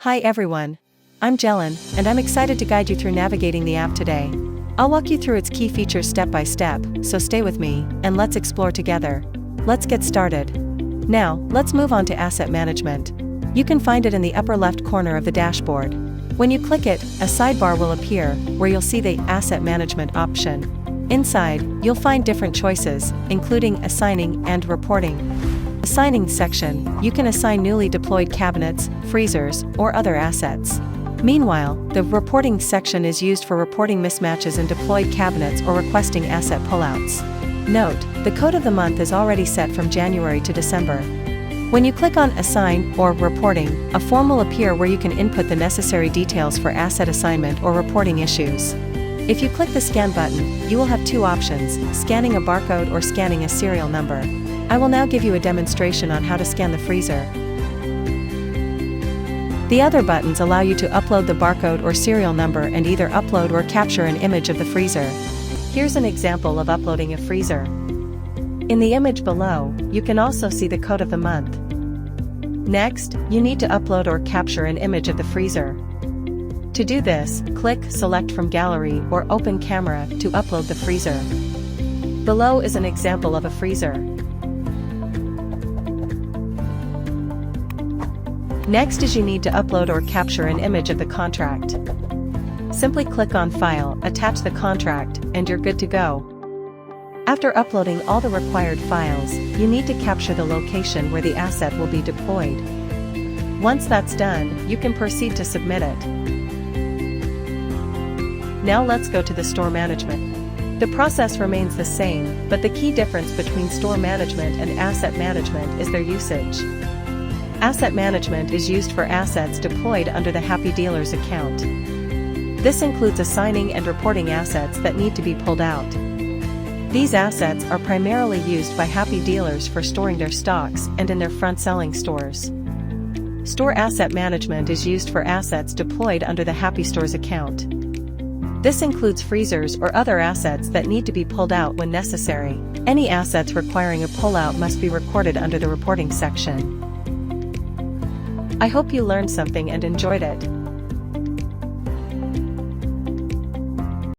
Hi everyone. I'm Jelen, and I'm excited to guide you through navigating the app today. I'll walk you through its key features step by step, so stay with me, and let's explore together. Let's get started. Now, let's move on to asset management. You can find it in the upper left corner of the dashboard. When you click it, a sidebar will appear, where you'll see the Asset Management option. Inside, you'll find different choices, including Assigning and Reporting. Assigning section, you can assign newly deployed cabinets, freezers, or other assets. Meanwhile, the Reporting section is used for reporting mismatches in deployed cabinets or requesting asset pullouts. Note, the code of the month is already set from January to December. When you click on Assign or Reporting, a form will appear where you can input the necessary details for asset assignment or reporting issues. If you click the Scan button, you will have two options, scanning a barcode or scanning a serial number. I will now give you a demonstration on how to scan the freezer. The other buttons allow you to upload the barcode or serial number and either upload or capture an image of the freezer. Here's an example of uploading a freezer. In the image below, you can also see the code of the month. Next, you need to upload or capture an image of the freezer. To do this, click Select from Gallery or Open Camera to upload the freezer. Below is an example of a freezer. Next is you need to upload or capture an image of the contract. Simply click on File, attach the contract, and you're good to go. After uploading all the required files, you need to capture the location where the asset will be deployed. Once that's done, you can proceed to submit it. Now let's go to the store management. The process remains the same, but the key difference between store management and asset management is their usage. Asset management is used for assets deployed under the Happy Dealers account. This includes assigning and reporting assets that need to be pulled out. These assets are primarily used by Happy Dealers for storing their stocks and in their front-selling stores. Store asset management is used for assets deployed under the Happy Stores account. This includes freezers or other assets that need to be pulled out when necessary. Any assets requiring a pullout must be recorded under the reporting section. I hope you learned something and enjoyed it.